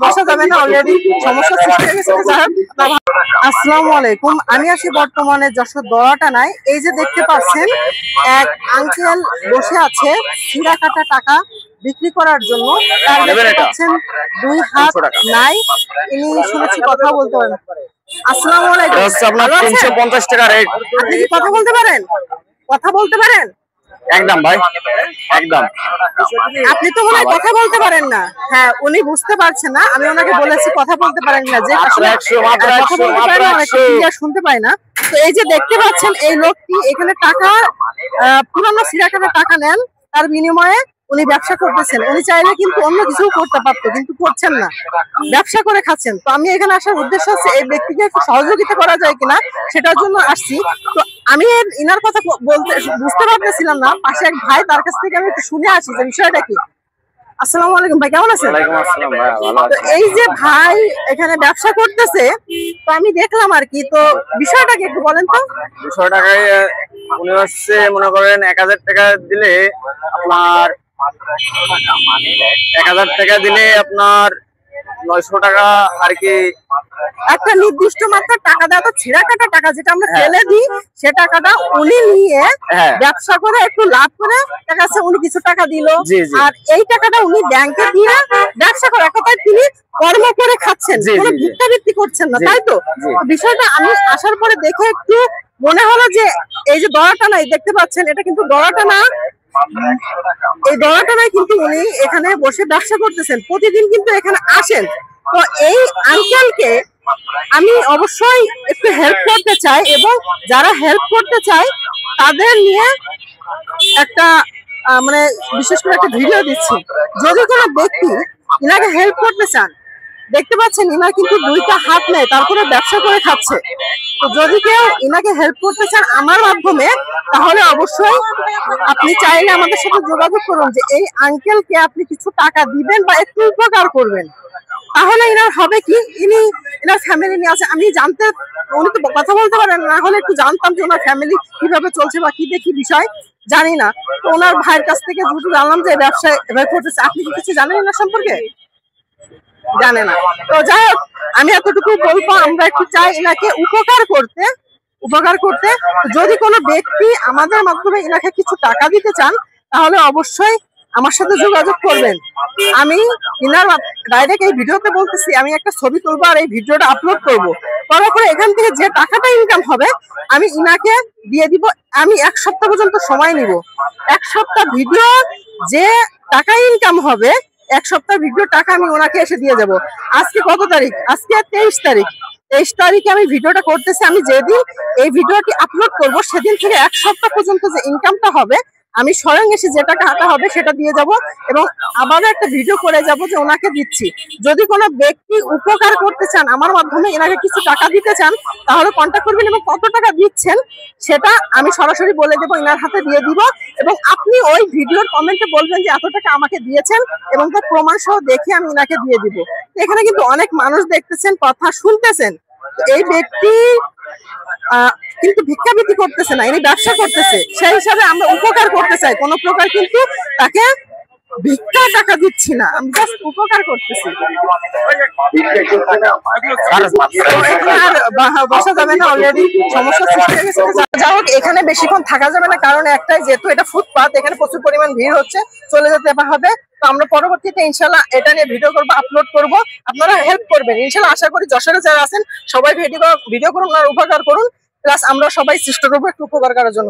বসা যাবে না, অলরেডি সমস্যা সৃষ্টি হয়ে গেছে। আসসালামু আলাইকুম, আমি আছি বর্তমানে যশোর দড়াটানায়। এই যে দেখতে পাচ্ছেন এক আঙ্কেল বসে আছে ছিঁড়া কাটা টাকা বিক্রি করার জন্য। তার দেখতে পাচ্ছেন দুই হাত নাই, ইনি শুনেছি কথা বলতে পারেন। আসসালামু আলাইকুম, 350 টাকা রেট। আপনি কি কথা বলতে পারেন? কথা বলতে পারেন? একদম ভাই, একদম। আপনি তো মনে হয় কথা বলতে পারেন না। হ্যাঁ, উনি বুঝতে পারছেন না, আমি ওনাকে বলেছি কথা বলতে পারেন না, যে আসলে শুনতে পাই না। তো এই যে দেখতে পাচ্ছেন এই লোকটি এখানে টাকা পুরানো ছিঁড়া কাটা টাকা নেন, তার বিনিময়ে উনি ব্যবসা করতেছেন। উনি চাইলে কিন্তু অন্য কিছু করতে পারতো, কিন্তু করছেন না, ব্যবসা করে খাচ্ছেন। তো আমি এখানে আসার উদ্দেশ্য হচ্ছে এই ব্যক্তিকে একটু সহযোগিতা করা যায় কিনা সেটার জন্য আসছি। তো আমি ইনার কথা বলতে বুঝতে পারতেছিলাম না, পাশে এক ভাই, তার কাছ থেকে আমি একটু শুনে আসি যে বিষয়টা কি। আসসালামু আলাইকুম ভাই, কেমন আছেন? ওয়ালাইকুম আসসালাম ভাই, ভালো আছি। তো এই যে ভাই এখানে ব্যবসা করতেছে, তো আমি দেখলাম আর কি, তো বিষয়টা কি একটু বলেন তো। 200 টাকায় উনি হচ্ছে মনে করেন 1000 টাকা দিলে আপনার 1000 টাকা দিলে আপনার 900 টাকা আর কি। একটা নির্দিষ্ট মাত্রার টাকা দেওয়া, তো ছিঁড়া কাটা টাকা যেটা আমরা ফেলে দিই, সে টাকাটা উনি নিয়ে ব্যবসা করে একটু লাভ করে দেখা যাচ্ছে উনি কিছু টাকা দিল, আর এই টাকাটা উনি ব্যাংকে দিয়ে ব্যবসা করে, কথায় তিনি কর্ম করে খাচ্ছেন, কোনো ভিক্ষাবৃত্তি করছেন না, তাই তো? বিষয়টা আমি আসার পরে দেখে একটু মনে হলো যে এই যে দড়াটানাই দেখতে পাচ্ছেন, এটা কিন্তু দড়াটানা। এই দড়াটানায় কিন্তু উনি এখানে বসে ব্যবসা করতেছেন, প্রতিদিন কিন্তু এখানে আসেন। তো এই আঙ্কেলকে আমি অবশ্যই একটু হেল্প করতে চাই, এবং যারা হেল্প করতে চায় তাদের নিয়ে একটা মানে বিশেষ করে একটা ভিডিও দিচ্ছি। যদি কোনো ব্যক্তি ইনাকে হেল্প করতে চান, দেখতে পাচ্ছেন ইনার কিন্তু দুইটা হাত নেই, তারপরে ব্যবসা করে খাচ্ছে। তো যদি কেউ ইনাকে হেল্প করতে চান আমার মাধ্যমে, তাহলে অবশ্যই আপনি চাইলে আমাদের সাথে যোগাযোগ করুন, যে এই আঙ্কেলকে আপনি কিছু টাকা দিবেন বা একটু উপকার করবেন। তাহলে ইনার হবে কি, ইনার ফ্যামিলি নিয়ে আছে। আমি জানতে, উনি তো কথা বলতে পারেন না, হলে একটু জানতাম যে ওনার ফ্যামিলি কিভাবে চলছে বা কি দেখি বিষয় জানি না। তো ওনার ভাইয়ের কাছ থেকে দুটো জানলাম যে ব্যবসায় এভাবে করতেছে। আপনি কি কিছু জানেন না সম্পর্কে? জানে না। তো যাই হোক, আমি এতটুকু বলবো, আমরা একটু চাই এনাকে উপকার করতে। যদি কোনো ব্যক্তি আমাদের মাধ্যমে এনাকে কিছু টাকা দিতে চান, তাহলে অবশ্যই আমার সাথে যোগাযোগ করবেন। আমি ইনার ডাইরেক্ট এই ভিডিওতে বলতেছি, আমি একটা ছবি তুলবো আর এই ভিডিওটা আপলোড করবো, করার পরে এখান থেকে যে টাকাটা ইনকাম হবে আমি ইনাকে দিয়ে দিব। আমি 1 সপ্তাহ পর্যন্ত সময় নিব। 1 সপ্তাহ ভিডিও যে টাকা ইনকাম হবে, 1 সপ্তাহ ভিডিও টাকা আমি ওনাকে এসে দিয়ে যাব। আজকে কত তারিখ? আজকে 23 তারিখ। 23 তারিখে আমি ভিডিওটা করতেছি। আমি যেদিন এই ভিডিওটি আপলোড করব, সেদিন থেকে 1 সপ্তাহ পর্যন্ত যে ইনকামটা হবে, আমি স্বয়ং এসে যে টাকা হাতে হবে সেটা দিয়ে যাব, এবং আবারও একটা ভিডিও করে যাব যে ওনাকে দিচ্ছি। যদি কোনো ব্যক্তি উপকার করতে চান আমার মাধ্যমে, এনাকে কিছু টাকা দিতে চান, তাহলে কন্ট্যাক্ট করবেন, এবং কত টাকা দিচ্ছেন সেটা আমি সরাসরি বলে দেবো, এনার হাতে দিয়ে দিব। এবং আপনি ওই ভিডিওর কমেন্টে বলবেন যে এত টাকা আমাকে দিয়েছেন, এবং তার প্রমাণ সহ দেখে আমি এনাকে দিয়ে দিব। এখানে কিন্তু অনেক মানুষ দেখতেছেন, কথা শুনতেছেন। এই ব্যক্তি কিন্তু ভিক্ষাবৃত্তি করতেছে না, ইনি ব্যবসা করতেছে। সেই হিসাবে আমরা উপকার করতে চাই, কোনো প্রকার কিন্তু তাকে ভিক্ষা টাকা দিচ্ছি না, আমি জাস্ট উপকার করতেছি। বসা যাবে না, অলরেডি সমস্যা সৃষ্টি হয়ে গেছে। যাই হোক, এখানে বেশিক্ষণ থাকা যাবে না, কারণ একটাই, যেহেতু এটা ফুটপাত, এখানে প্রচুর পরিমাণ ভিড় হচ্ছে, চলে যেতে হবে। তো আমরা পরবর্তীতে ইনশাল্লাহ এটা নিয়ে ভিডিও করবো, আপলোড করবো, আপনারা হেল্প করবেন ইনশাল্লাহ। আশা করি যশোরে যারা আছেন সবাই ভিডিও করুন আর উপকার করুন, প্লাস আমরা সবাই চেষ্টা করবো একটু উপকার করার জন্য।